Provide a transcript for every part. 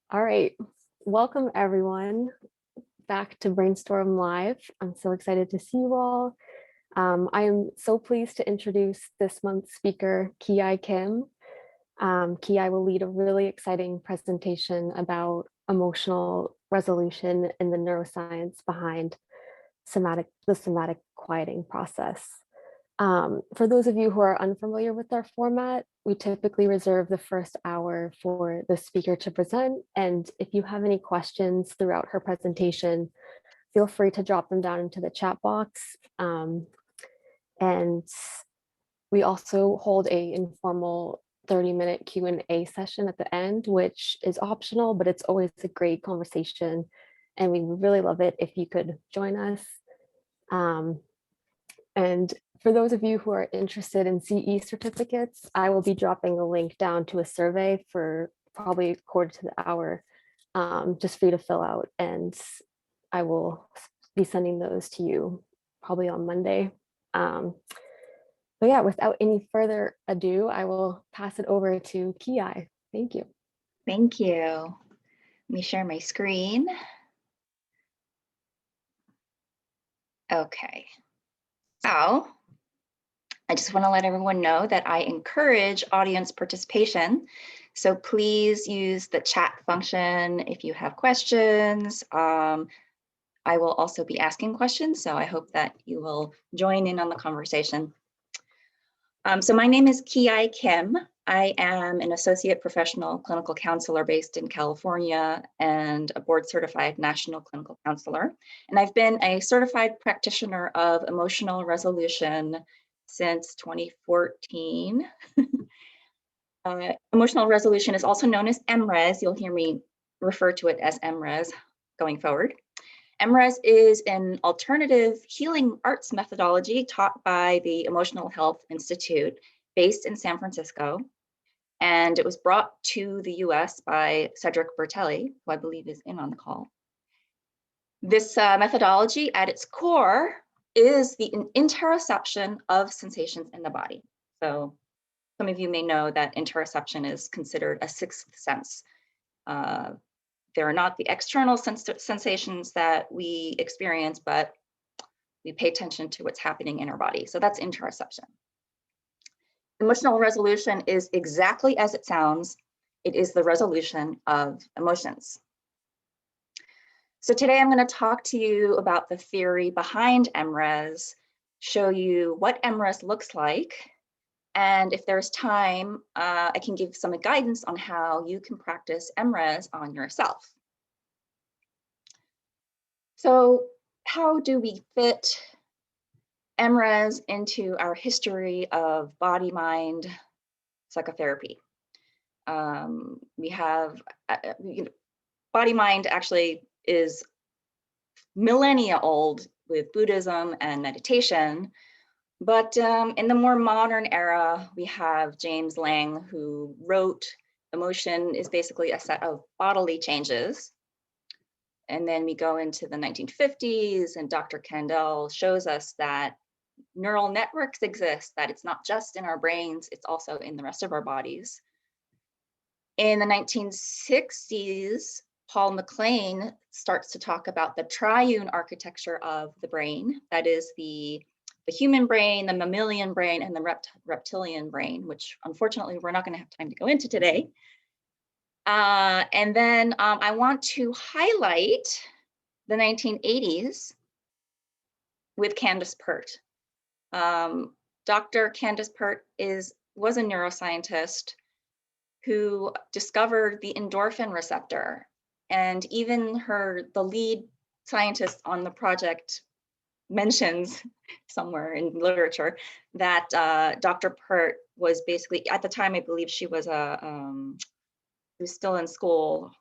All right. Welcome, everyone, back to Brainstorm Live. I'm so excited to see you all. I am so pleased to introduce this month's speaker, Kiai Kim. Kiai will lead a really exciting presentation about emotional resolution and the neuroscience behind the somatic quieting process. For those of you who are unfamiliar with our format, we typically reserve the first hour for the speaker to present. And if you have any questions throughout her presentation, feel free to drop them down into the chat box. And we also hold a informal 30-minute Q&A session at the end, which is optional, but it's always a great conversation. And we would really love it if you could join us. And for those of you who are interested in CE certificates, I will be dropping a link down to a survey for probably a quarter to the hour, just for you to fill out. And I will be sending those to you probably on Monday. But yeah, without any further ado, I will pass it over to Kiai. Thank you. Thank you. Let me share my screen. Okay. So I just want to let everyone know that I encourage audience participation. So please use the chat function if you have questions. I will also be asking questions, so I hope that you will join in on the conversation. So my name is Kiai Kim. I am an associate professional clinical counselor based in California and a board certified national clinical counselor. And I've been a certified practitioner of emotional resolution since 2014. Emotional resolution is also known as MRES. You'll hear me refer to it as MRES going forward. MRES is an alternative healing arts methodology taught by the Emotional Health Institute based in San Francisco. And it was brought to the US by Cedric Bertelli, who I believe is in on the call. This methodology at its core is the interoception of sensations in the body. So some of you may know that interoception is considered a sixth sense. They're not the external sensations that we experience, but we pay attention to what's happening in our body. So that's interoception. Emotional resolution is exactly as it sounds. It is the resolution of emotions. So today I'm going to talk to you about the theory behind MRES, show you what MRES looks like, and if there's time, I can give some guidance on how you can practice MRES on yourself. So how do we fit MRES into our history of body-mind psychotherapy? We have, body-mind actually is millennia old with Buddhism and meditation. But in the more modern era, we have James Lang, who wrote emotion is basically a set of bodily changes. And then we go into the 1950s, and Dr. Kandel shows us that neural networks exist, that it's not just in our brains, it's also in the rest of our bodies. In the 1960s, Paul MacLean starts to talk about the triune architecture of the brain, that is the human brain, the mammalian brain, and the reptilian brain, which unfortunately we're not going to have time to go into today. And then I want to highlight the 1980s with Candace Pert. Dr. Candace Pert was a neuroscientist who discovered the endorphin receptor, and even the lead scientist on the project mentions somewhere in literature that Dr. Pert was basically, at the time, I believe she was still in school,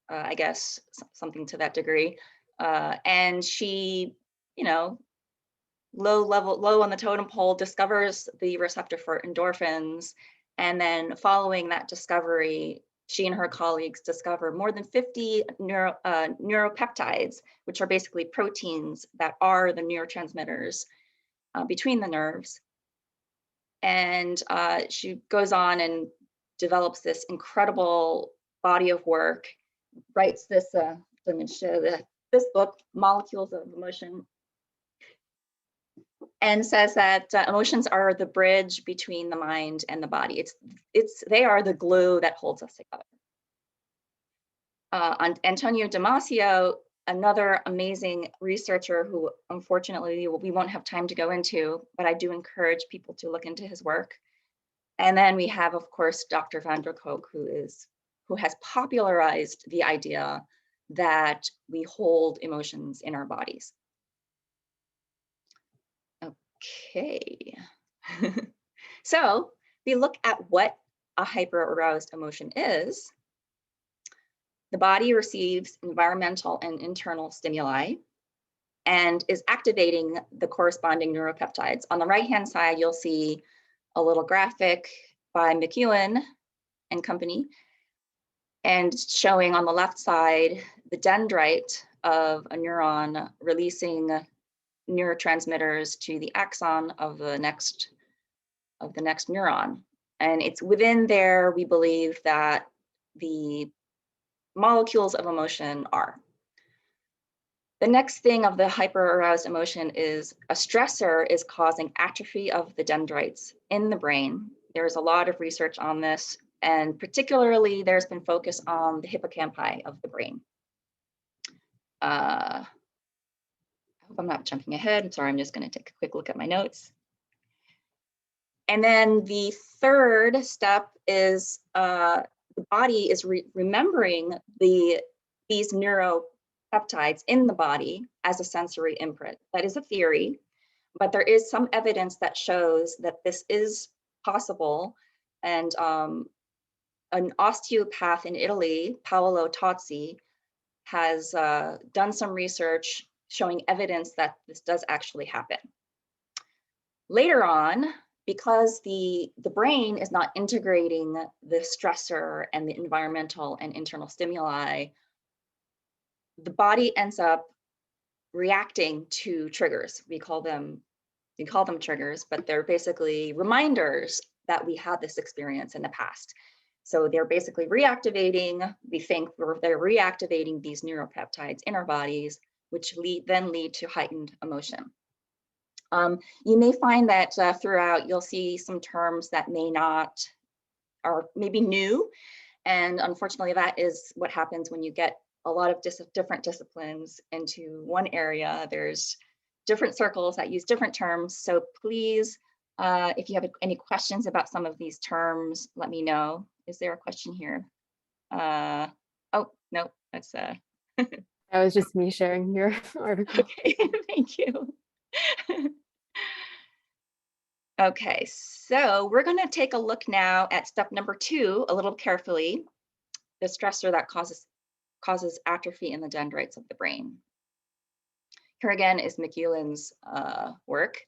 I guess, something to that degree. And she, low on the totem pole, discovers the receptor for endorphins. And then following that discovery, she and her colleagues discover more than 50 neuropeptides, which are basically proteins that are the neurotransmitters between the nerves. And she goes on and develops this incredible body of work writes this, I'm going to show this book, Molecules of Emotion, and says that emotions are the bridge between the mind and the body. They are the glue that holds us together. Antonio Damasio, another amazing researcher who unfortunately we won't have time to go into, but I do encourage people to look into his work. And then we have, of course, Dr. van der Kolk, who has popularized the idea that we hold emotions in our bodies. Okay. So we look at what a hyper-aroused emotion is. The body receives environmental and internal stimuli and is activating the corresponding neuropeptides. On the right-hand side, you'll see a little graphic by McEwen and company, and showing on the left side the dendrite of a neuron releasing neurotransmitters to the axon of the next neuron. And it's within there, we believe, that the molecules of emotion are. The next thing of the hyper-aroused emotion is a stressor is causing atrophy of the dendrites in the brain. There's a lot of research on this, and particularly there's been focus on the hippocampi of the brain. I hope I'm not jumping ahead. I'm sorry, I'm just going to take a quick look at my notes. And then the third step is the body is remembering these neuropeptides in the body as a sensory imprint. That is a theory, but there is some evidence that shows that this is possible. And an osteopath in Italy, Paolo Tozzi, has done some research showing evidence that this does actually happen. Later on, because the brain is not integrating the stressor and the environmental and internal stimuli, the body ends up reacting to triggers. We call them triggers, but they're basically reminders that we had this experience in the past. So they're basically reactivating, we think they're reactivating these neuropeptides in our bodies, which then lead to heightened emotion. You may find that throughout you'll see some terms that are maybe new. And unfortunately, that is what happens when you get a lot of different disciplines into one area. There's different circles that use different terms. So please, if you have any questions about some of these terms, let me know. Is there a question here? Oh, no, that's That was just me sharing your article. Okay, thank you. Okay, so we're going to take a look now at step number 2 a little carefully, the stressor that causes atrophy in the dendrites of the brain. Here again is McEwen's work.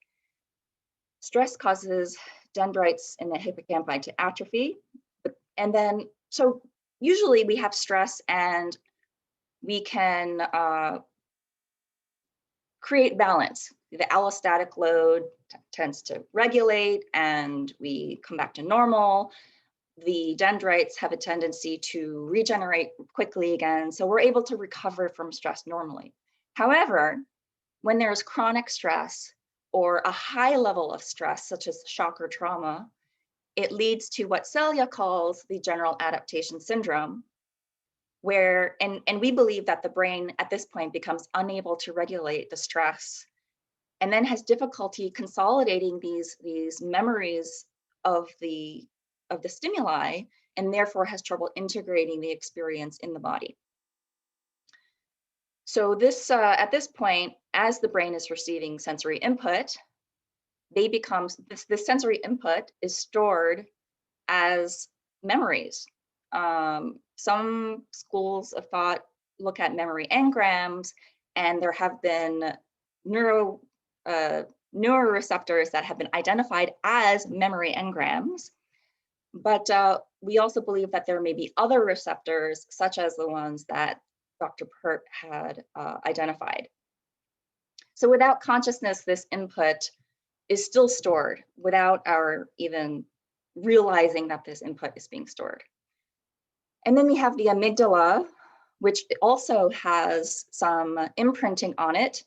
Stress causes dendrites in the hippocampi to atrophy. And then, so usually we have stress and we can create balance. The allostatic load tends to regulate and we come back to normal. The dendrites have a tendency to regenerate quickly again, so we're able to recover from stress normally. However, when there's chronic stress or a high level of stress, such as shock or trauma, it leads to what Celia calls the general adaptation syndrome, where, and we believe that the brain at this point becomes unable to regulate the stress and then has difficulty consolidating these memories of the stimuli, and therefore has trouble integrating the experience in the body. So this, at this point, as the brain is receiving sensory input, this sensory input is stored as memories. Some schools of thought look at memory engrams, and there have been neuroreceptors that have been identified as memory engrams. But we also believe that there may be other receptors, such as the ones that Dr. Pert had identified. So without consciousness, this input is still stored without our even realizing that this input is being stored. And then we have the amygdala, which also has some imprinting on it.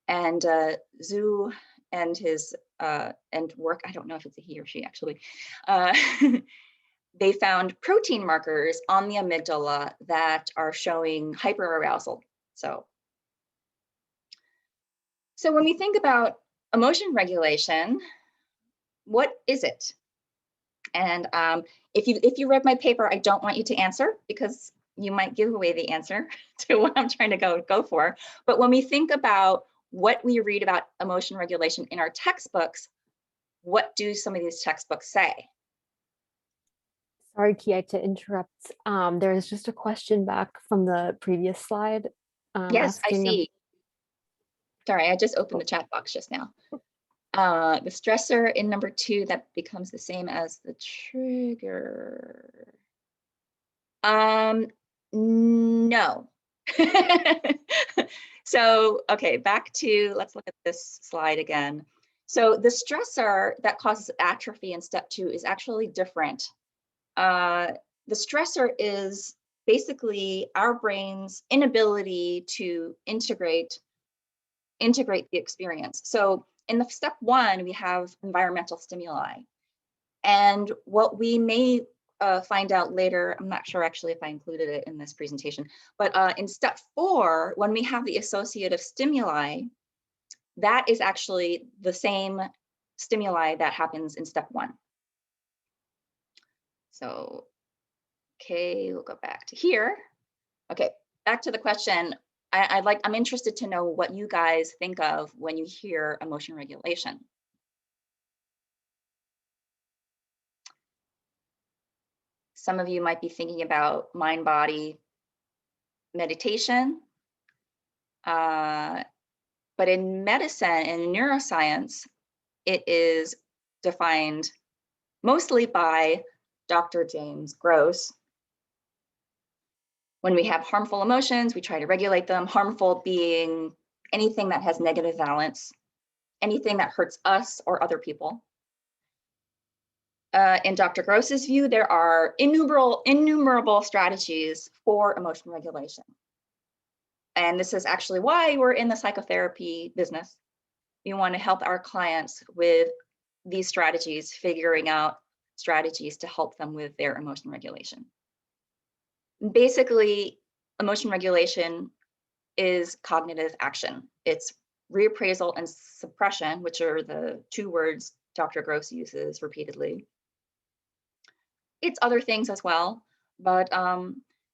And Zhu and his and work, I don't know if it's a he or she actually, they found protein markers on the amygdala that are showing hyperarousal. So when we think about emotion regulation, what is it? And if you read my paper, I don't want you to answer because you might give away the answer to what I'm trying to go for. But when we think about what we read about emotion regulation in our textbooks, what do some of these textbooks say? Sorry, Kiai, to interrupt. There is just a question back from the previous slide. Yes, I see. Sorry, I just opened the chat box just now. The stressor in number 2 that becomes the same as the trigger. No. So, okay, back to, let's look at this slide again. So the stressor that causes atrophy in step 2 is actually different. The stressor is basically our brain's inability to integrate the experience. So in the step 1, we have environmental stimuli. And what we may find out later, I'm not sure actually if I included it in this presentation, but in step 4, when we have the associative stimuli, that is actually the same stimuli that happens in step 1. So, okay, we'll go back to here. Okay, back to the question. I'm interested to know what you guys think of when you hear emotion regulation. Some of you might be thinking about mind-body meditation. But in medicine and in neuroscience, it is defined mostly by Dr. James Gross. When we have harmful emotions, we try to regulate them, harmful being anything that has negative valence, anything that hurts us or other people. In Dr. Gross's view, there are innumerable strategies for emotion regulation. And this is actually why we're in the psychotherapy business. We want to help our clients with these strategies, figuring out strategies to help them with their emotion regulation. Basically, emotion regulation is cognitive action. It's reappraisal and suppression, which are the 2 words Dr. Gross uses repeatedly. It's other things as well, but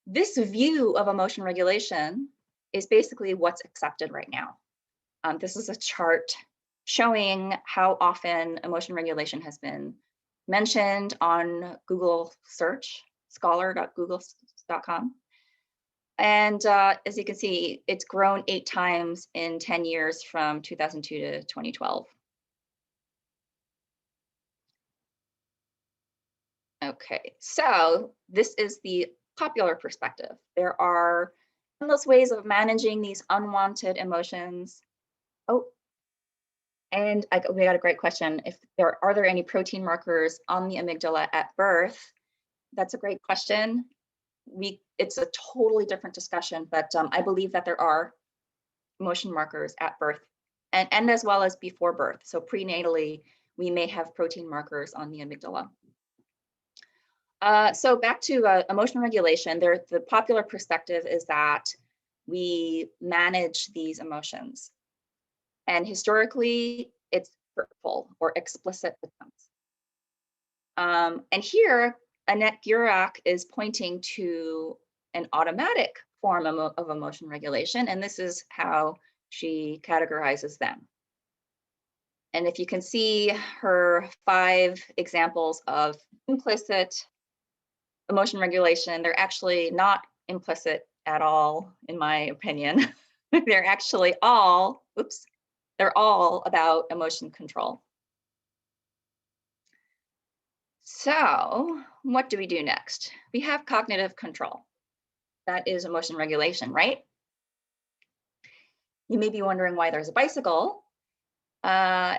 this view of emotion regulation is basically what's accepted right now. This is a chart showing how often emotion regulation has been mentioned on Google search, scholar.google.com. And as you can see, it's grown 8 times in 10 years from 2002 to 2012. Okay, so this is the popular perspective. There are endless ways of managing these unwanted emotions. Oh, and we got a great question. If are there any protein markers on the amygdala at birth? That's a great question. It's a totally different discussion, but I believe that there are emotion markers at birth and as well as before birth. So prenatally, we may have protein markers on the amygdala. So back to emotion regulation, the popular perspective is that we manage these emotions. And historically, it's hurtful or explicit attempts. And here, Annette Gurak is pointing to an automatic form of emotion regulation, and this is how she categorizes them. And if you can see her 5 examples of implicit emotion regulation, they're actually not implicit at all, in my opinion. They're actually all, they're all about emotion control. So what do we do next? We have cognitive control. That is emotion regulation, right? You may be wondering why there's a bicycle. I'm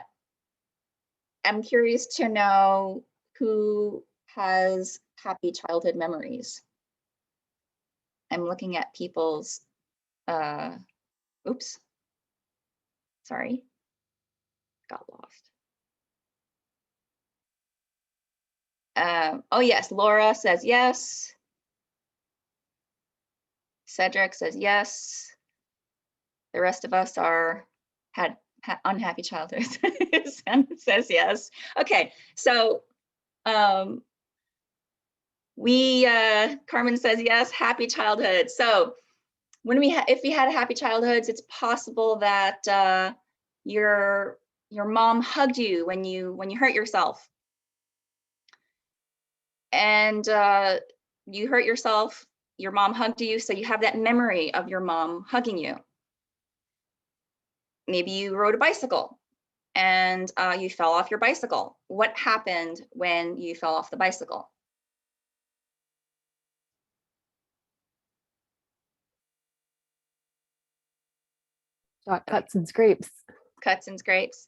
curious to know who has happy childhood memories. I'm looking at people's, oops, sorry, got lost. Oh yes, Laura says yes. Cedric says yes. The rest of us had unhappy childhoods. Sam says yes. Okay, so Carmen says yes, happy childhood. So when if we had happy childhoods, it's possible that your mom hugged you when you hurt yourself, and you hurt yourself. Your mom hugged you, so you have that memory of your mom hugging you. Maybe you rode a bicycle and you fell off your bicycle. What happened when you fell off the bicycle? Got cuts and scrapes. Cuts and scrapes,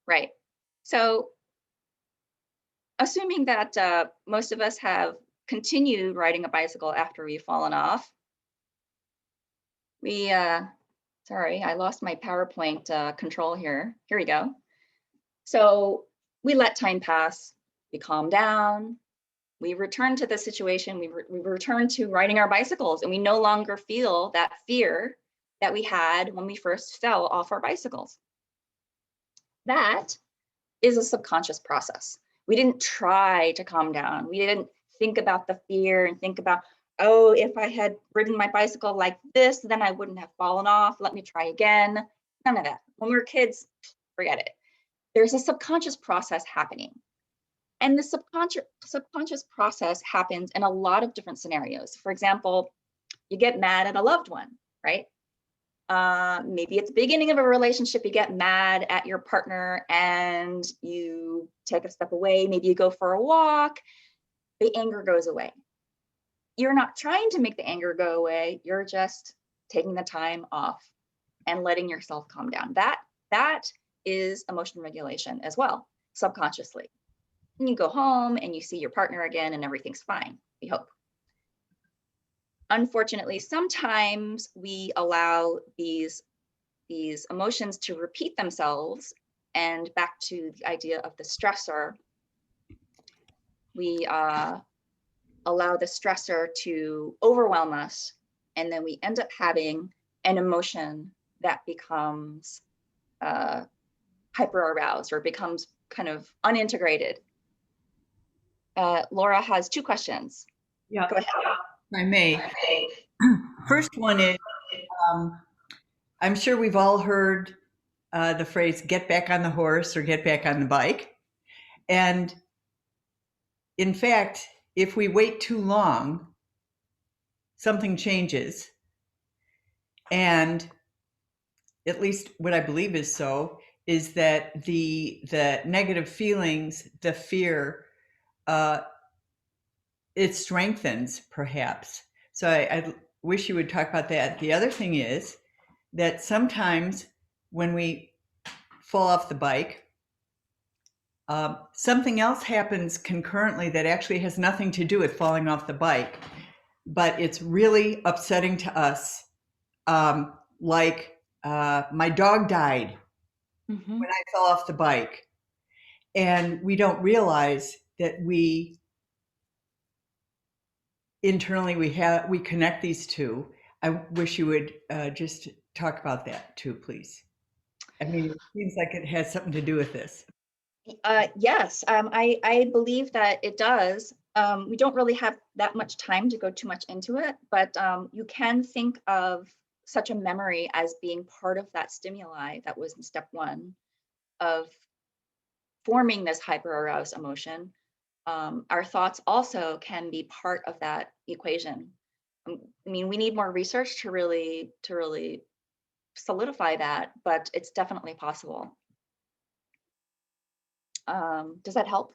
right. So assuming that most of us have continued riding a bicycle after we've fallen off, we, sorry, I lost my PowerPoint control here. Here we go. So we let time pass, we calm down, we return to the situation, we return to riding our bicycles, and we no longer feel that fear that we had when we first fell off our bicycles. That is a subconscious process. We didn't try to calm down. We didn't think about the fear and think about, oh, if I had ridden my bicycle like this, then I wouldn't have fallen off. Let me try again. None of that. When we were kids, forget it. There's a subconscious process happening. And the subconscious process happens in a lot of different scenarios. For example, you get mad at a loved one, right? Maybe at the beginning of a relationship, you get mad at your partner and you take a step away. Maybe you go for a walk, the anger goes away. You're not trying to make the anger go away. You're just taking the time off and letting yourself calm down. That is emotion regulation as well, subconsciously. And you go home and you see your partner again and everything's fine, we hope. Unfortunately, sometimes we allow these emotions to repeat themselves, and back to the idea of the stressor, we allow the stressor to overwhelm us, and then we end up having an emotion that becomes hyper-aroused or becomes kind of unintegrated. Laura has two questions. Yeah, go ahead. I may. First one is, I'm sure we've all heard the phrase, get back on the horse or get back on the bike. And in fact, if we wait too long, something changes. And at least what I believe is so, is that the negative feelings, the fear, it strengthens perhaps. So I wish you would talk about that. The other thing is that sometimes when we fall off the bike, something else happens concurrently that actually has nothing to do with falling off the bike, but it's really upsetting to us. Like my dog died when I fell off the bike, and we don't realize that we internally we connect these two. I wish you would just talk about that too, please. I mean, it seems like it has something to do with this. Yes, I believe that it does. We don't really have that much time to go too much into it, but you can think of such a memory as being part of that stimuli that was in step one of forming this hyper-aroused emotion. Our thoughts also can be part of that equation. I mean, we need more research to really solidify that, but it's definitely possible. Does that help?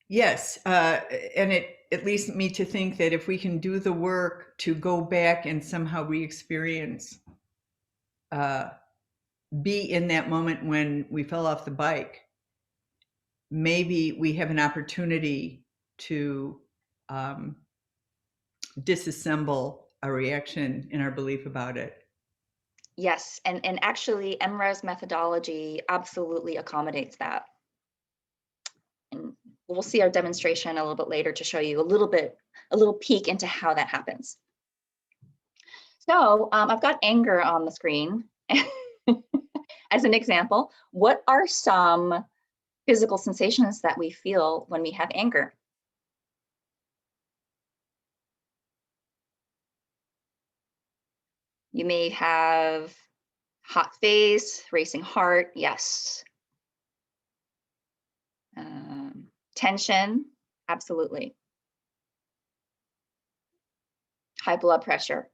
Yes, and it leads me to think that if we can do the work to go back and somehow re-experience, be in that moment when we fell off the bike, maybe we have an opportunity to disassemble our reaction and our belief about it. Yes, and actually MRES methodology absolutely accommodates that. And we'll see our demonstration a little bit later to show you a little peek into how that happens. So I've got anger on the screen as an example. What are some physical sensations that we feel when we have anger? You may have hot face, racing heart, yes. Tension, absolutely. High blood pressure.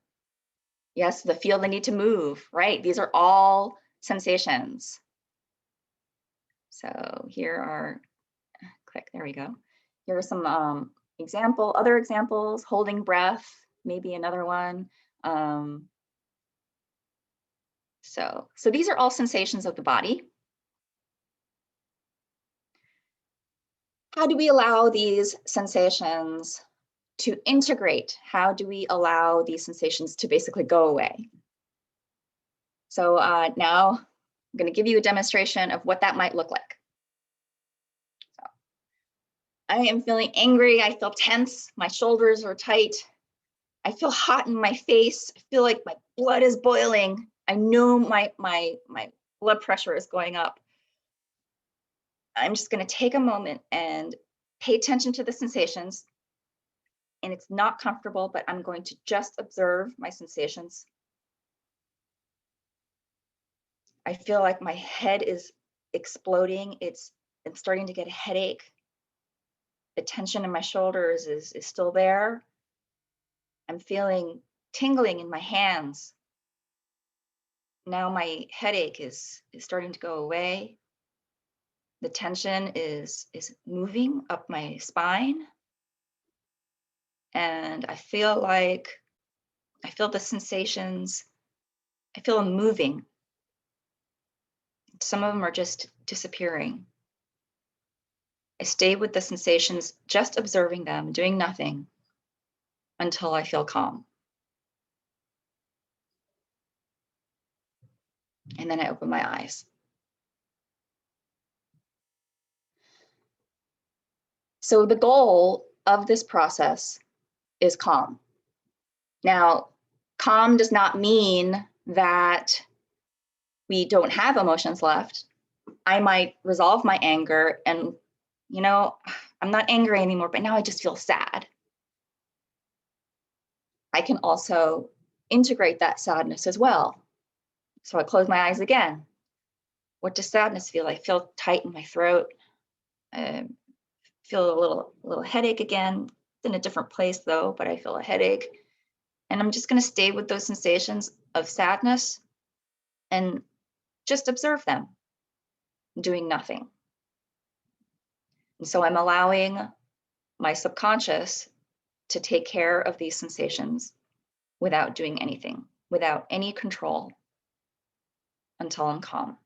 Yes, the feel the need to move, right? These are all sensations. So here are, click, there we go. Here are some other examples, holding breath, maybe another one. So these are all sensations of the body. How do we allow these sensations to integrate? How do we allow these sensations to basically go away? So now I'm going to give you a demonstration of what that might look like. So, I am feeling angry. I feel tense. My shoulders are tight. I feel hot in my face. I feel like my blood is boiling. I know my blood pressure is going up. I'm just going to take a moment and pay attention to the sensations. And it's not comfortable, but I'm going to just observe my sensations. I feel like my head is exploding. I'm starting to get a headache. The tension in my shoulders is still there. I'm feeling tingling in my hands. Now my headache is starting to go away. The tension is moving up my spine. And I feel the sensations, I feel them moving. Some of them are just disappearing. I stay with the sensations, just observing them, doing nothing until I feel calm. And then I open my eyes. So the goal of this process is calm. Now, calm does not mean that we don't have emotions left. I might resolve my anger and, I'm not angry anymore, but now I just feel sad. I can also integrate that sadness as well. So I close my eyes again. What does sadness feel like? I feel tight in my throat. I feel a little headache again. It's in a different place though, but I feel a headache. And I'm just going to stay with those sensations of sadness and just observe them, doing nothing. And so I'm allowing my subconscious to take care of these sensations without doing anything, without any control, until I'm calm.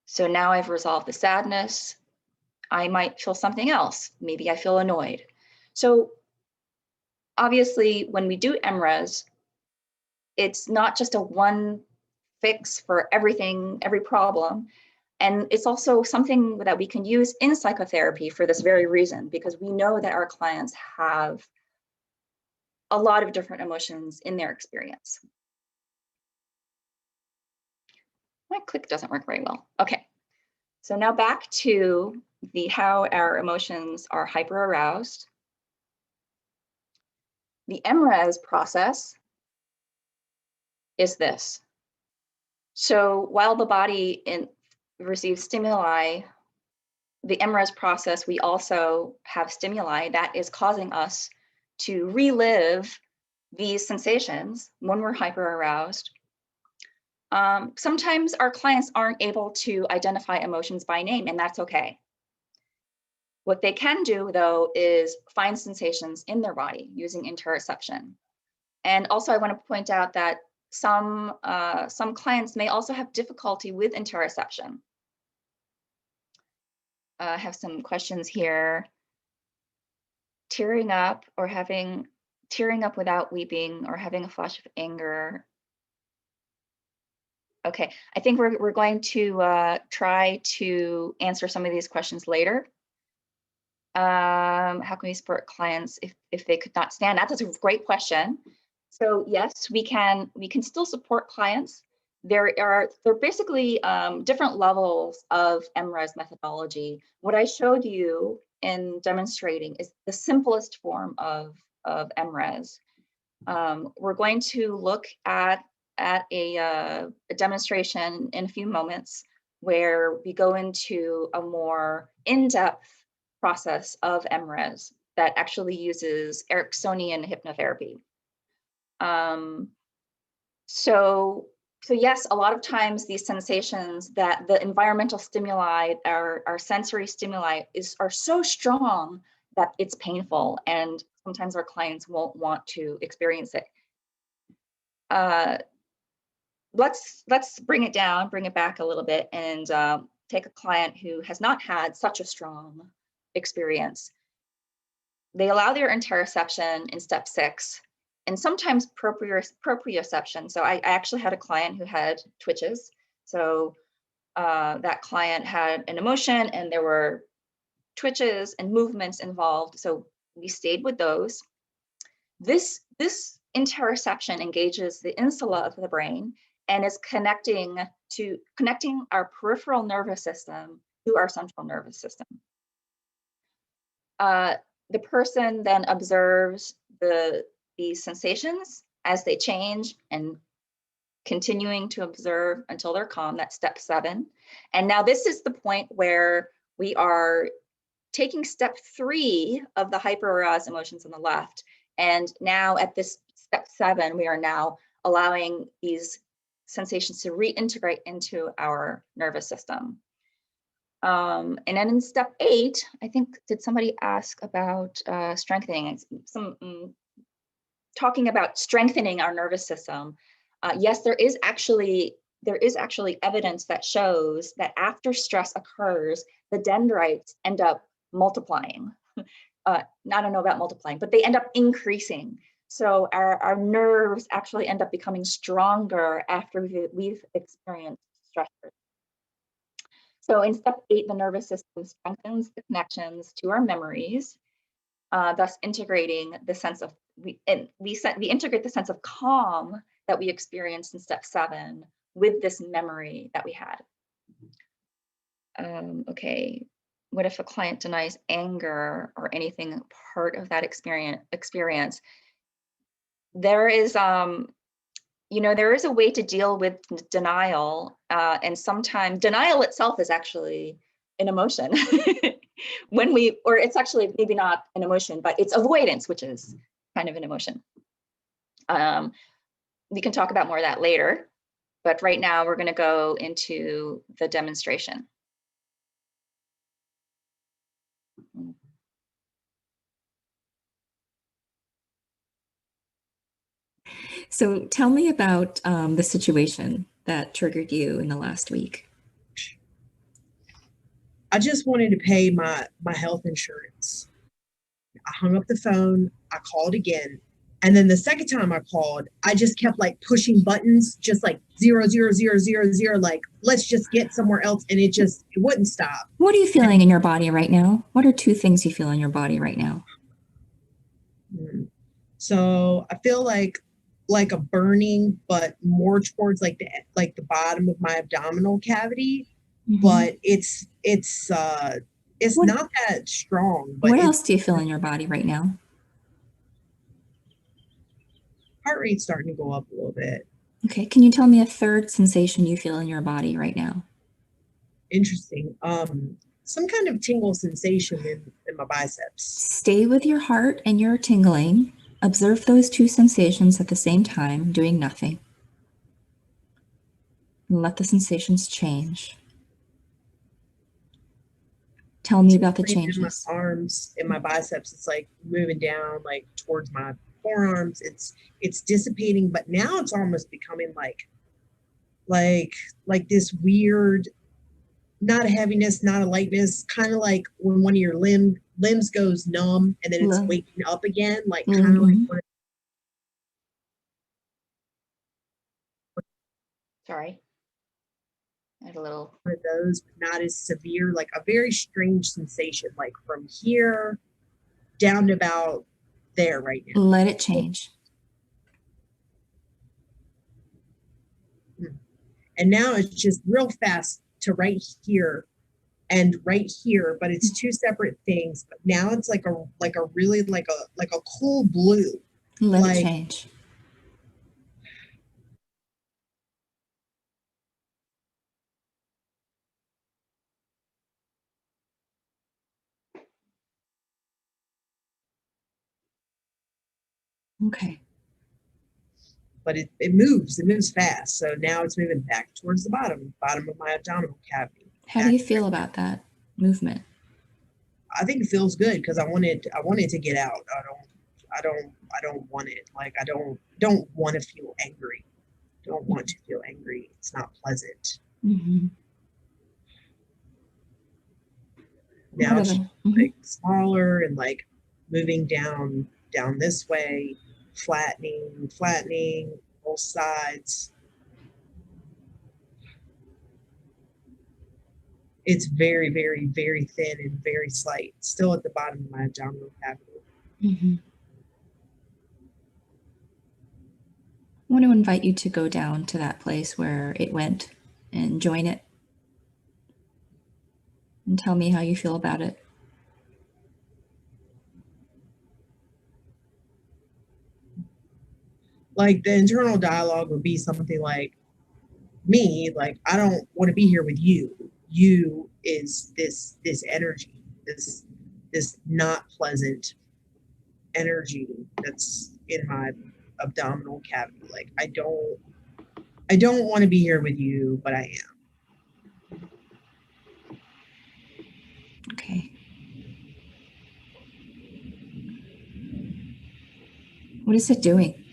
So now I've resolved the sadness. I might feel something else. Maybe I feel annoyed. So obviously, when we do MRES, it's not just a one fix for everything, every problem. And it's also something that we can use in psychotherapy for this very reason, because we know that our clients have a lot of different emotions in their experience. My click doesn't work very well. Okay, so now back to how our emotions are hyper-aroused. The MRES process is this. So while the body receives stimuli, the MRES process, we also have stimuli that is causing us to relive these sensations when we're hyper-aroused. Sometimes our clients aren't able to identify emotions by name, and that's okay. What they can do, though, is find sensations in their body using interoception. And also, I want to point out that some clients may also have difficulty with interoception. I have some questions here. tearing up without weeping, or having a flash of anger. Okay, I think we're going to try to answer some of these questions later. How can we support clients if they could not stand? That's a great question. So yes, we can still support clients. There are basically different levels of MRES methodology. What I showed you in demonstrating is the simplest form of MRES. We're going to look at a demonstration in a few moments where we go into a more in-depth process of MRES that actually uses Ericksonian hypnotherapy. So yes, a lot of times these sensations that the environmental stimuli, our sensory stimuli are so strong that it's painful, and sometimes our clients won't want to experience it. Let's bring it back a little bit, and take a client who has not had such a strong experience. They allow their interoception in step 6, and sometimes proprioception. So I actually had a client who had twitches. So that client had an emotion, and there were twitches and movements involved. So we stayed with those. This interoception engages the insula of the brain and is connecting our peripheral nervous system to our central nervous system. The person then observes these sensations as they change, and continuing to observe until they're calm. That's step 7. And now this is the point where we are taking step 3 of the hyperaroused emotions on the left. And now at this step 7, we are now allowing these sensations to reintegrate into our nervous system. And then in step 8, I think, did somebody ask about strengthening? Talking about strengthening our nervous system. Yes, there is actually evidence that shows that after stress occurs, the dendrites end up multiplying. I don't know about multiplying, but they end up increasing. So our nerves actually end up becoming stronger after we've experienced stressors. So in step 8, the nervous system strengthens the connections to our memories, thus integrating the sense of, we integrate the sense of calm that we experienced in step 7 with this memory that we had. Okay, what if a client denies anger or anything part of that experience? There is, there is a way to deal with denial, and sometimes denial itself is actually an emotion. Or it's actually maybe not an emotion, but it's avoidance, which is kind of an emotion. We can talk about more of that later, but right now we're going to go into the demonstration. So tell me about the situation that triggered you in the last week. I just wanted to pay my health insurance. I hung up the phone, I called again. And then the second time I called, I just kept like pushing buttons, just like 0, 0, 0, 0, 0, like, let's just get somewhere else. And it wouldn't stop. What are you feeling in your body right now? What are 2 things you feel in your body right now? So I feel like a burning, but more towards like the bottom of my abdominal cavity. Mm-hmm. But it's not that strong. But what else do you feel in your body right now? Heart rate's starting to go up a little bit. Okay, can you tell me a third sensation you feel in your body right now? Interesting. Some kind of tingle sensation in my biceps. Stay with your heart and your tingling. Observe those 2 sensations at the same time, doing nothing. And let the sensations change. Tell me about the changes. In my arms, in my biceps, it's like moving down, like towards my forearms. It's dissipating, but now it's almost becoming like this weird, not a heaviness, not a lightness, kind of like when one of your limbs goes numb and then it's Lo- waking up again, like kind of like Mhm. one Sorry. I had a little. of those, but not as severe, like a very strange sensation, like from here down to about there right now. Let it change. And now it's just real fast to right here and right here, but it's two separate things. But now it's like a really like a cool blue. Let it Like, change. Okay. but it moves fast. So now it's moving back towards the bottom of my abdominal cavity. How do you feel about that movement? I think it feels good because I want it to get out. I don't want it. Like I don't want to feel angry. Don't want to feel angry. It's not pleasant. Mm-hmm. Now it's Mm-hmm. like smaller and like moving down this way, flattening both sides. It's very, very, very thin and very slight, still at the bottom of my abdominal cavity. Mm-hmm. I want to invite you to go down to that place where it went and join it. And tell me how you feel about it. Like the internal dialogue would be something like, me, like, I don't want to be here with you. You is this energy, this not pleasant energy that's in my abdominal cavity. Like I don't want to be here with you, but I am. Okay. What is it doing?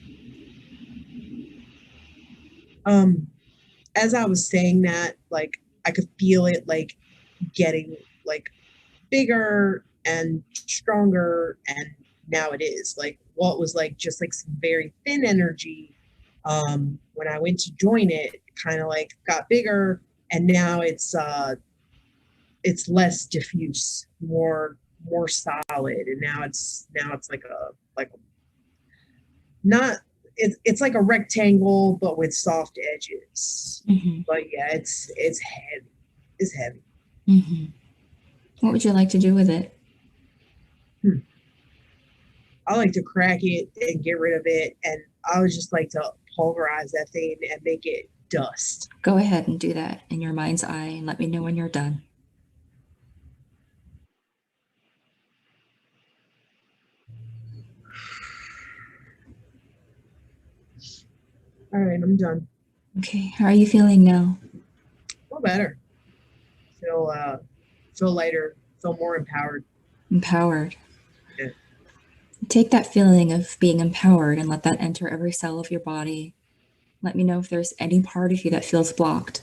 As I was saying that, like I could feel it like getting like bigger and stronger, and now it is like what was like just like some very thin energy. When I went to join it, it kind of like got bigger, and now it's less diffuse, more solid, and now it's like a not it's like a rectangle but with soft edges. Mm-hmm. But yeah, it's heavy. It's heavy. Mm-hmm. What would you like to do with it? I like to crack it and get rid of it, and I would just like to pulverize that thing and make it dust. Go ahead and do that in your mind's eye and let me know when you're done. All right, I'm done. Okay, how are you feeling now? Feel better. Feel lighter. Feel more empowered. Empowered. Yeah. Take that feeling of being empowered and let that enter every cell of your body. Let me know if there's any part of you that feels blocked.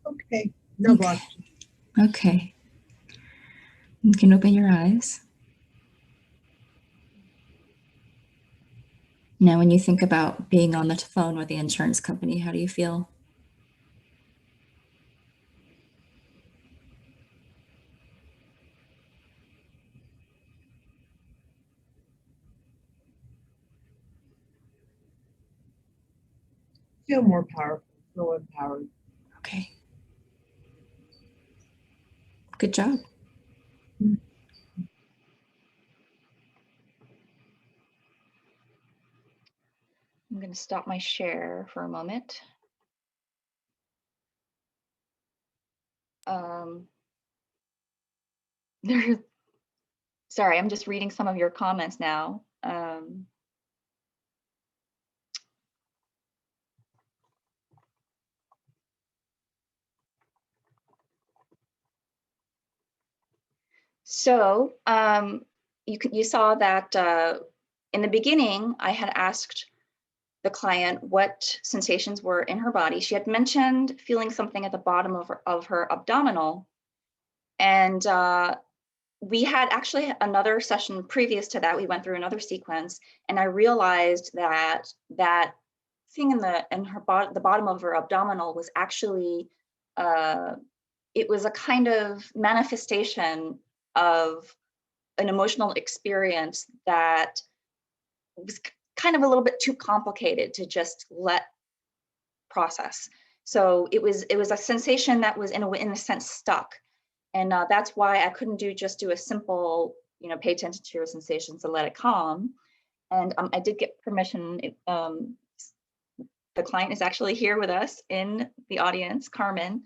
Okay. No block. Okay. You can open your eyes. Now, when you think about being on the phone with the insurance company, how do you feel? Feel more powerful. Feel empowered. Okay. Good job. I'm going to stop my share for a moment. Sorry, I'm just reading some of your comments now. So you saw that in the beginning, I had asked the client what sensations were in her body. She had mentioned feeling something at the bottom of her abdominal. And we had actually another session previous to that. We went through another sequence, and I realized that that thing in the bottom of her abdominal was actually it was a kind of manifestation of an emotional experience that was kind of a little bit too complicated to just let process. So it was a sensation that was in a sense stuck. And that's why I couldn't just do a simple, pay attention to your sensations and let it calm. And I did get permission. The client is actually here with us in the audience, Carmen.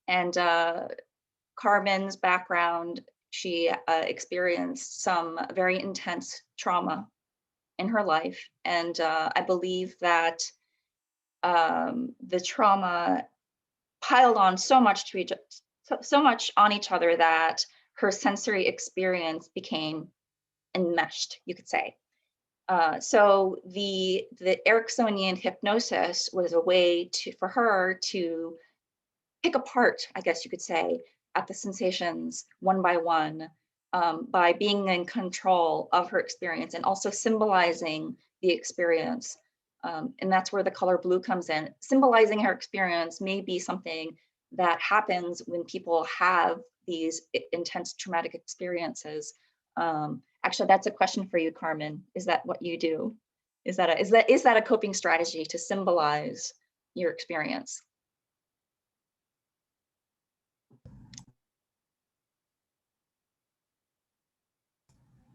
And Carmen's background, she experienced some very intense trauma in her life. And I believe that the trauma piled on so much on each other that her sensory experience became enmeshed, you could say. So the Ericksonian hypnosis was a way for her to pick apart, I guess you could say, at the sensations one by one, by being in control of her experience and also symbolizing the experience. And that's where the color blue comes in. Symbolizing her experience may be something that happens when people have these intense traumatic experiences. Actually, that's a question for you, Carmen. Is that what you do? Is that a coping strategy to symbolize your experience?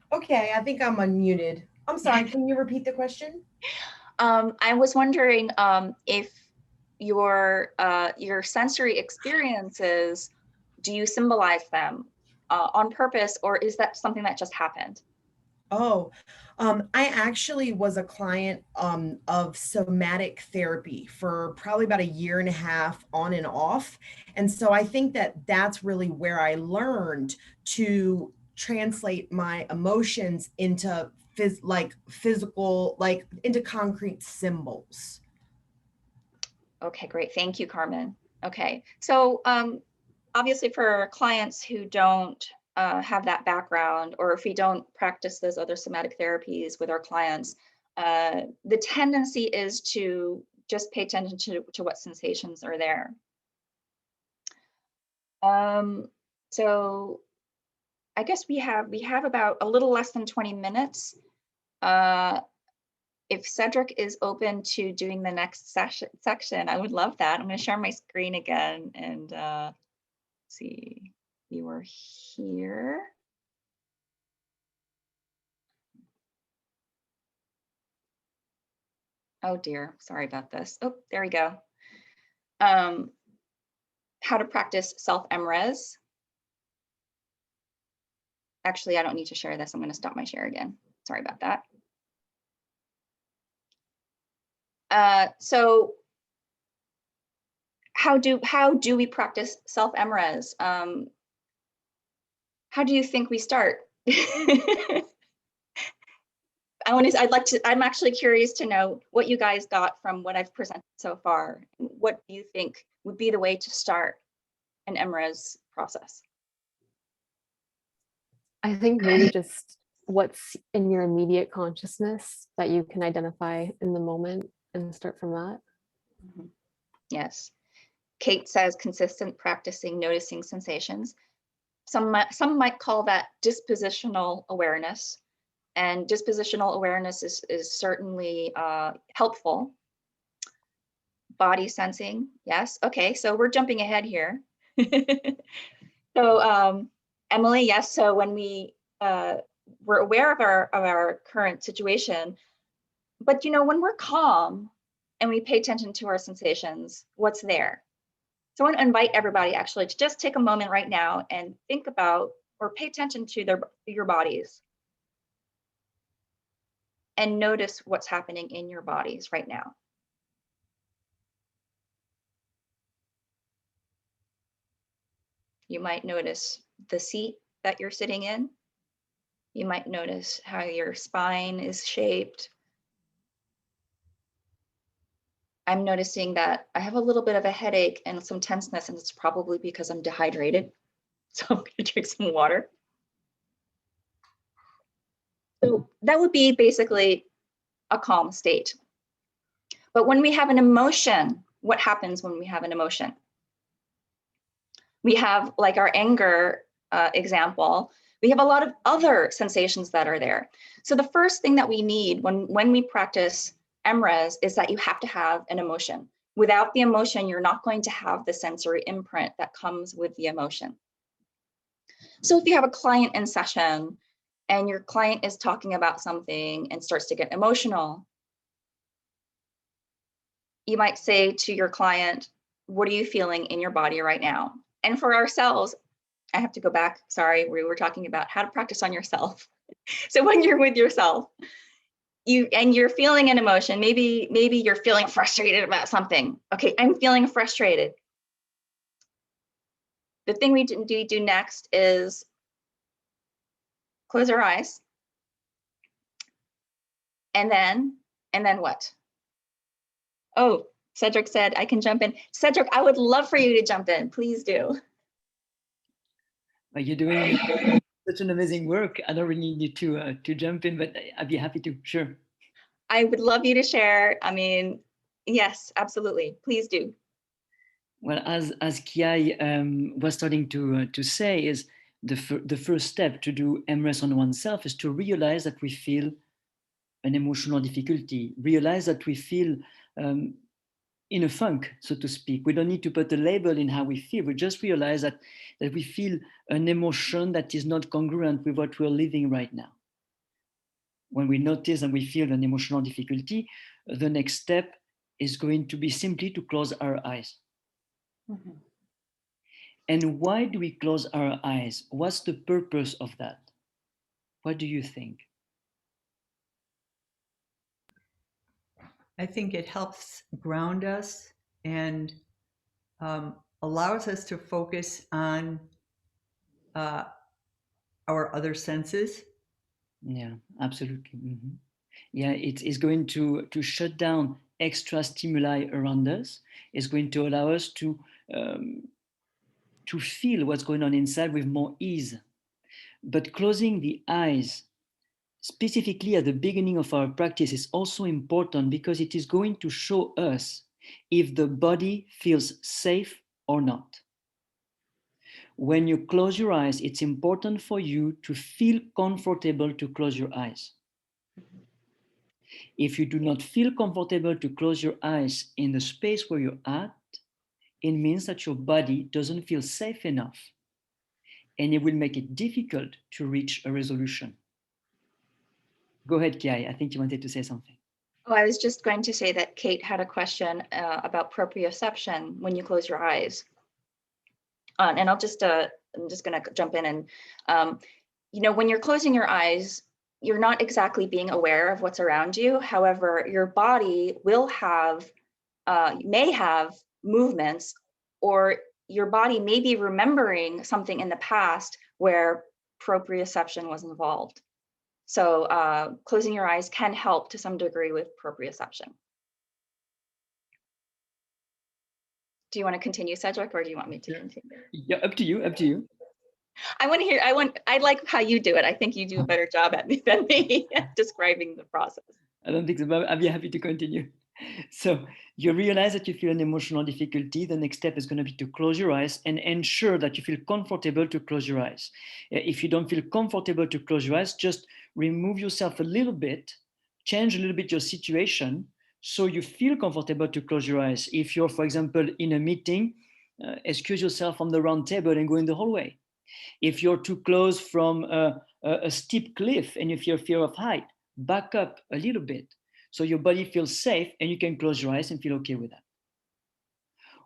Okay, I think I'm unmuted. I'm sorry, can you repeat the question? I was wondering if your sensory experiences, do you symbolize them on purpose, or is that something that just happened? Oh, I actually was a client of somatic therapy for probably about 1.5 years on and off. And so I think that that's really where I learned to translate my emotions into physical, like into concrete symbols. Okay, great. Thank you, Carmen. Okay, so obviously for clients who don't have that background, or if we don't practice those other somatic therapies with our clients, the tendency is to just pay attention to what sensations are there. So I guess we have about a little less than 20 minutes. If Cedric is open to doing the next section, I would love that. I'm going to share my screen again and see, you are here. Oh dear, sorry about this. Oh, there we go. How to practice self-MRES. Actually, I don't need to share this. I'm going to stop my share again. Sorry about that. So how do we practice self-MRES? How do you think we start? I'm actually curious to know what you guys got from what I've presented so far. What do you think would be the way to start an MRES process? I think maybe just what's in your immediate consciousness that you can identify in the moment and start from that. Mm-hmm. Yes. Kate says consistent practicing noticing sensations. Some might call that dispositional awareness. And dispositional awareness is certainly helpful. Body sensing, yes. Okay, so we're jumping ahead here. So Emily, yes. So when we're aware of our current situation, but when we're calm and we pay attention to our sensations, what's there? So I want to invite everybody actually to just take a moment right now and think about or pay attention to your bodies and notice what's happening in your bodies right now. You might notice the seat that you're sitting in. You might notice how your spine is shaped. I'm noticing that I have a little bit of a headache and some tenseness, and it's probably because I'm dehydrated. So I'm going to drink some water. So that would be basically a calm state. But when we have an emotion, what happens when we have an emotion? We have, like our anger example, we have a lot of other sensations that are there. So the first thing that we need when we practice MRES is that you have to have an emotion. Without the emotion, you're not going to have the sensory imprint that comes with the emotion. So if you have a client in session and your client is talking about something and starts to get emotional, you might say to your client, what are you feeling in your body right now? And for ourselves, I have to go back, sorry, we were talking about how to practice on yourself. So when you're with yourself, you're feeling an emotion, maybe you're feeling frustrated about something. Okay, I'm feeling frustrated. The thing we do next is close our eyes. And then what? Oh, Cedric said I can jump in. Cedric, I would love for you to jump in. Please do. You're doing such an amazing work. I don't really need you to jump in, but I'd be happy to. Sure. I would love you to share. I mean, yes, absolutely. Please do. Well, as Kiai was starting to say, is the first step to do MRES on oneself is to realize that we feel an emotional difficulty, realize that we feel in a funk, so to speak. We don't need to put a label in how we feel. We just realize that we feel an emotion that is not congruent with what we're living right now. When we notice and we feel an emotional difficulty, the next step is going to be simply to close our eyes. Mm-hmm. And why do we close our eyes? What's the purpose of that? What do you think? I think it helps ground us and allows us to focus on our other senses. Yeah, absolutely. Mm-hmm. Yeah, it's going to shut down extra stimuli around us. It's going to allow us to feel what's going on inside with more ease. But closing the eyes, specifically at the beginning of our practice, is also important because it is going to show us if the body feels safe or not. When you close your eyes, it's important for you to feel comfortable to close your eyes. If you do not feel comfortable to close your eyes in the space where you're at, it means that your body doesn't feel safe enough, and it will make it difficult to reach a resolution. Go ahead, Kiai. I think you wanted to say something. Oh, I was just going to say that Kate had a question about proprioception when you close your eyes. And I'm just going to jump in and, when you're closing your eyes, you're not exactly being aware of what's around you. However, your body will may have movements, or your body may be remembering something in the past where proprioception was involved. So closing your eyes can help to some degree with proprioception. Do you want to continue, Cedric, or do you want me to continue? Yeah, up to you, up to you. I like how you do it. I think you do a better job at me than me describing the process. I don't think so, but I'd be happy to continue. So you realize that you feel an emotional difficulty. The next step is going to be to close your eyes and ensure that you feel comfortable to close your eyes. If you don't feel comfortable to close your eyes, just remove yourself a little bit, change a little bit your situation so you feel comfortable to close your eyes. If you're, for example, in a meeting, excuse yourself from the round table and go in the hallway. If you're too close from a steep cliff and you feel fear of height, back up a little bit so your body feels safe and you can close your eyes and feel okay with that.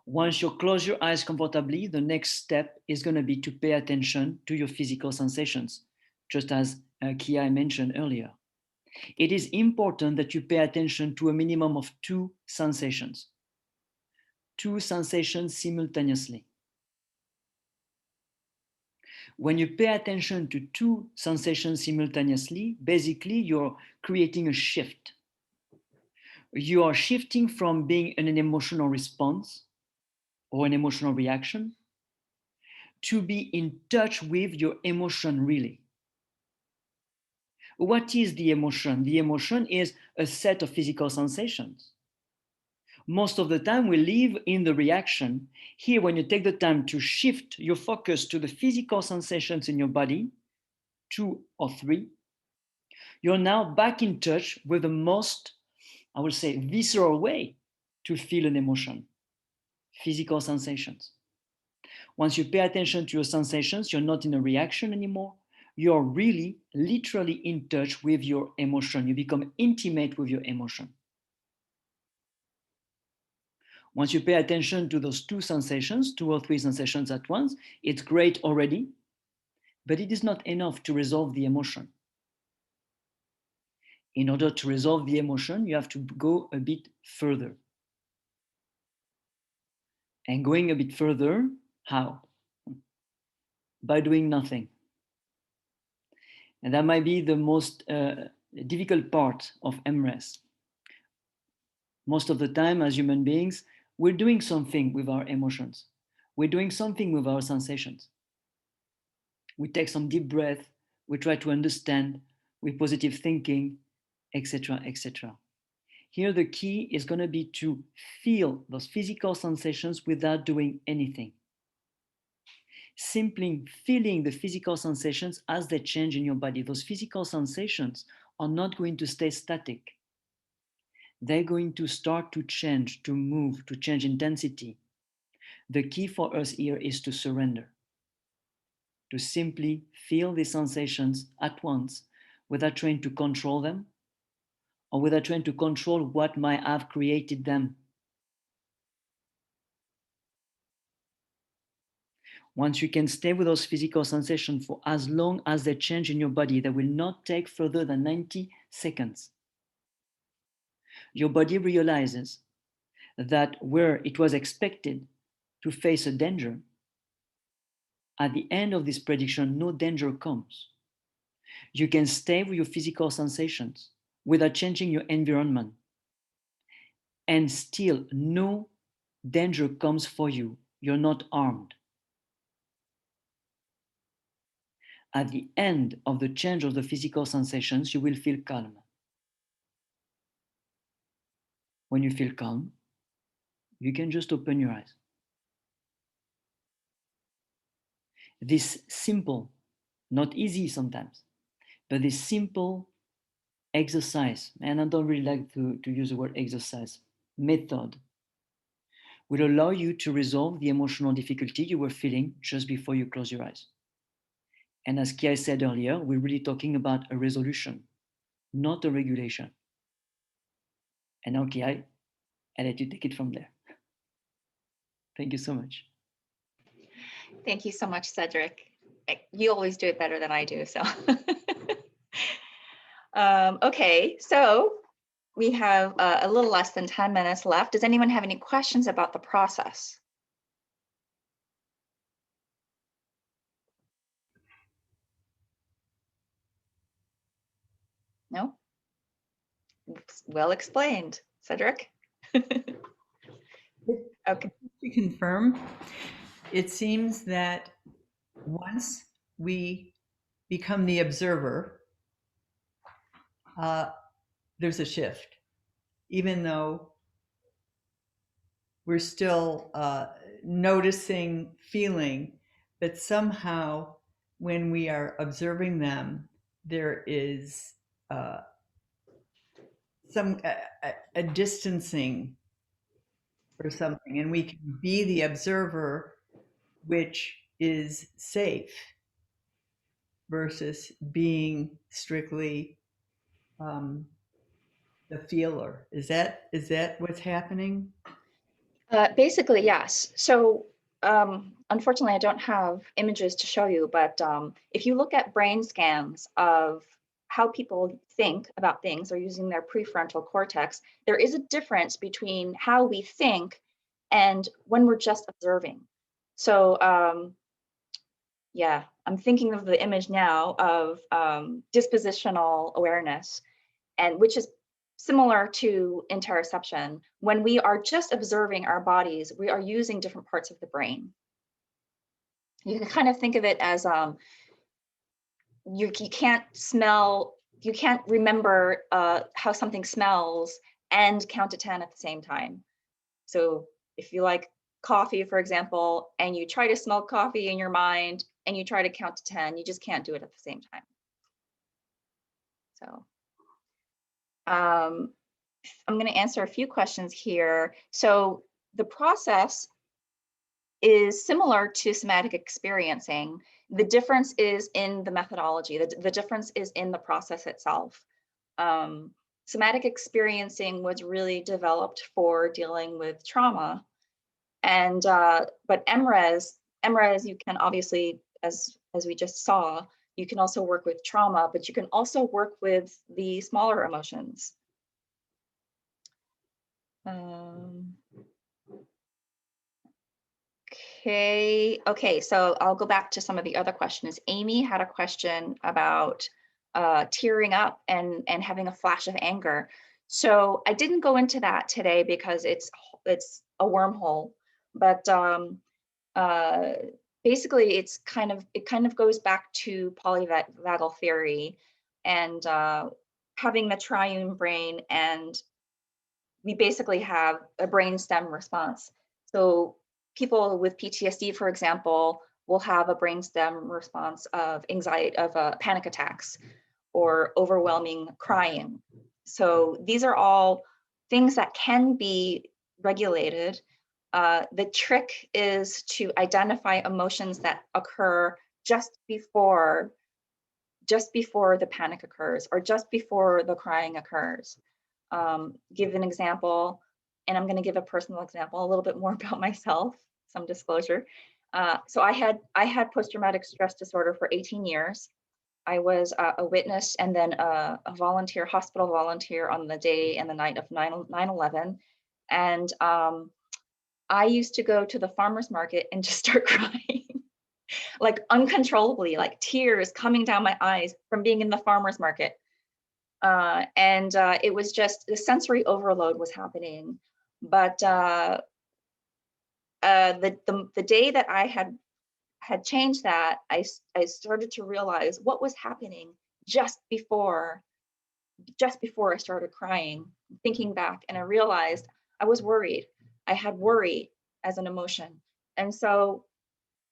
Once you close your eyes comfortably, the next step is going to be to pay attention to your physical sensations, just as Kiai mentioned earlier. It is important that you pay attention to a minimum of 2 sensations. 2 sensations simultaneously. When you pay attention to 2 sensations simultaneously, basically you're creating a shift. You are shifting from being in an emotional response or an emotional reaction to be in touch with your emotion really. What is the emotion? The emotion is a set of physical sensations. Most of the time we live in the reaction. Here, when you take the time to shift your focus to the physical sensations in your body, 2 or 3, you're now back in touch with the most, I would say, visceral way to feel an emotion, physical sensations. Once you pay attention to your sensations, you're not in a reaction anymore. You're really, literally in touch with your emotion. You become intimate with your emotion. Once you pay attention to those 2 sensations, 2 or 3 sensations at once, it's great already, but it is not enough to resolve the emotion. In order to resolve the emotion, you have to go a bit further. And going a bit further, how? By doing nothing. And that might be the most difficult part of MRES. Most of the time, as human beings, we're doing something with our emotions. We're doing something with our sensations. We take some deep breath, we try to understand with positive thinking, etc., etc. Here, the key is going to be to feel those physical sensations without doing anything. Simply feeling the physical sensations as they change in your body. Those physical sensations are not going to stay static. They're going to start to change, to move, to change intensity. The key for us here is to surrender, to simply feel the sensations at once without trying to control them or without trying to control what might have created them. Once you can stay with those physical sensations for as long as they change in your body, that will not take further than 90 seconds. Your body realizes that where it was expected to face a danger, at the end of this prediction, no danger comes. You can stay with your physical sensations without changing your environment, and still no danger comes for you. You're not armed. At the end of the change of the physical sensations, you will feel calm. When you feel calm, you can just open your eyes. This simple, not easy sometimes, but this simple exercise, and I don't really like to use the word exercise, method, will allow you to resolve the emotional difficulty you were feeling just before you close your eyes. And as Kiai said earlier, we're really talking about a resolution, not a regulation. And now, Kiai, I'll let you take it from there. Thank you so much. Thank you so much, Cedric. You always do it better than I do, so. Okay, so we have a little less than 10 minutes left. Does anyone have any questions about the process? No? Well explained, Cedric. Okay. To confirm, it seems that once we become the observer, there's a shift, even though we're still noticing, feeling, but somehow when we are observing them, there is a distancing or something, and we can be the observer, which is safe versus being strictly the feeler. Is that what's happening? Basically, yes. So unfortunately, I don't have images to show you, but if you look at brain scans of how people think about things or using their prefrontal cortex, there is a difference between how we think and when we're just observing. So yeah, I'm thinking of the image now of dispositional awareness, and which is similar to interoception. When we are just observing our bodies, we are using different parts of the brain. You can kind of think of it as you can't smell, you can't remember how something smells and count to 10 at the same time. So if you like coffee, for example, and you try to smell coffee in your mind and you try to count to 10, you just can't do it at the same time. So I'm going to answer a few questions here. So the process is similar to somatic experiencing. The difference is in the methodology. The difference is in the process itself. Somatic experiencing was really developed for dealing with trauma. And but MRES, you can obviously, as we just saw, you can also work with trauma, but you can also work with the smaller emotions. Okay, so I'll go back to some of the other questions. Amy had a question about tearing up and having a flash of anger. So I didn't go into that today because it's a wormhole, but basically it kind of goes back to polyvagal theory and having the triune brain, and we basically have a brainstem response. So people with PTSD, for example, will have a brainstem response of anxiety, of panic attacks or overwhelming crying. So these are all things that can be regulated. The trick is to identify emotions that occur just before the panic occurs or just before the crying occurs. Give an example, and I'm going to give a personal example, a little bit more about myself, some disclosure. So I had post-traumatic stress disorder for 18 years. I was a witness and then a volunteer, hospital volunteer on the day and the night of 9/11. And I used to go to the farmer's market and just start crying, like uncontrollably, like tears coming down my eyes from being in the farmer's market. And it was just the sensory overload was happening. But the day that I had changed that, I started to realize what was happening just before I started crying, thinking back, and I realized I was worried. I had worry as an emotion. And so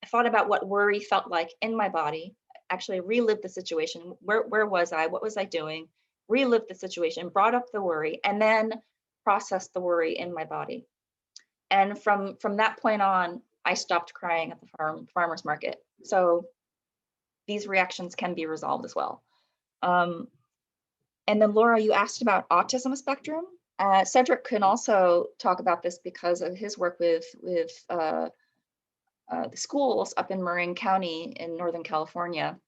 I thought about what worry felt like in my body, actually relived the situation. Where was I? What was I doing? Relived the situation, brought up the worry, and then processed the worry in my body. And from that point on, I stopped crying at the farmer's market. So these reactions can be resolved as well. And then Laura, you asked about autism spectrum. Cedric can also talk about this because of his work with the schools up in Marin County in Northern California.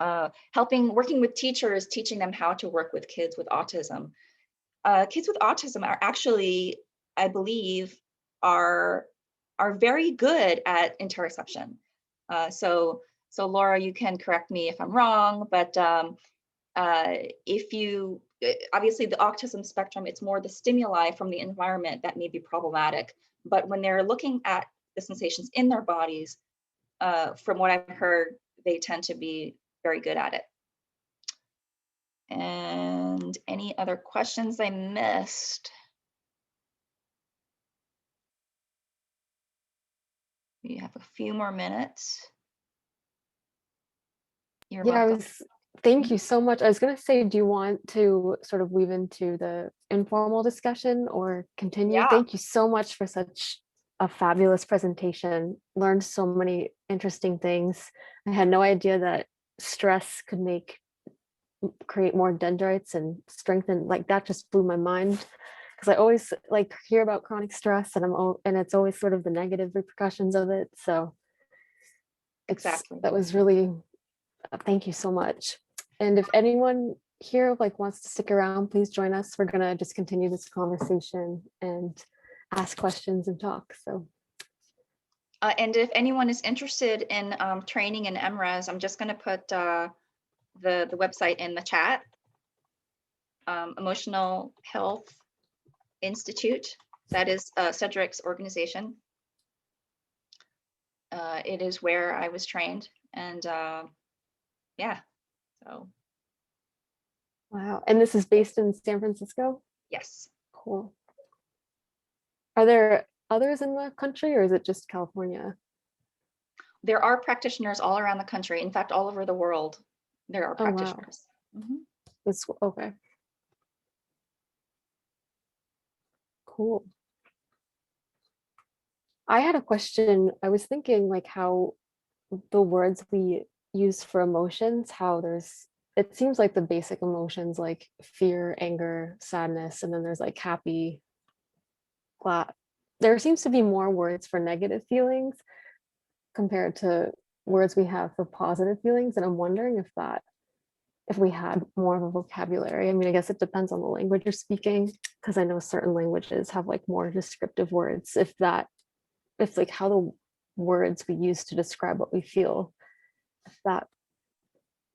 Working with teachers, teaching them how to work with kids with autism. Kids with autism are actually, I believe, are very good at interoception. So Laura, you can correct me if I'm wrong, but if you, obviously the autism spectrum, it's more the stimuli from the environment that may be problematic. But when they're looking at the sensations in their bodies, from what I've heard, they tend to be very good at it. And any other questions I missed? We have a few more minutes. You're welcome. Thank you so much. I was going to say, do you want to sort of weave into the informal discussion or continue? Yeah. Thank you so much for such a fabulous presentation. Learned so many interesting things. I had no idea that stress could create more dendrites and strengthen, like that just blew my mind, because I always like hear about chronic stress, and it's always sort of the negative repercussions of it. So Exactly. that was really, thank you so much. And if anyone here like wants to stick around, please join us. We're gonna just continue this conversation and ask questions and talk. So and if anyone is interested in training in MRES, I'm just going to put the website in the chat. Emotional Health Institute. That is Cedric's organization. It is where I was trained, and yeah, so. wow. And this is based in San Francisco? Yes. Cool. Are there others in the country, or is it just California? There are practitioners all around the country. In fact, all over the world, there are practitioners. Wow. That's okay. Cool. I had a question. I was thinking like how the words we use for emotions, how it seems like the basic emotions like fear, anger, sadness, and then there's like happy, glad. There seems to be more words for negative feelings compared to words we have for positive feelings. And I'm wondering if we had more of a vocabulary. I mean, I guess it depends on the language you're speaking, because I know certain languages have like more descriptive words. If like how the words we use to describe what we feel, if that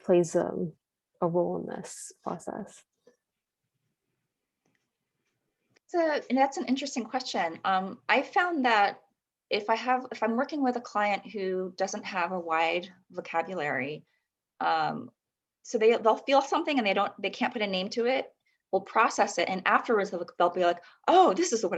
plays a role in this process. And that's an interesting question. I found that if I'm working with a client who doesn't have a wide vocabulary, so they'll feel something and they can't put a name to it, we'll process it, and afterwards they'll be like, oh, this is what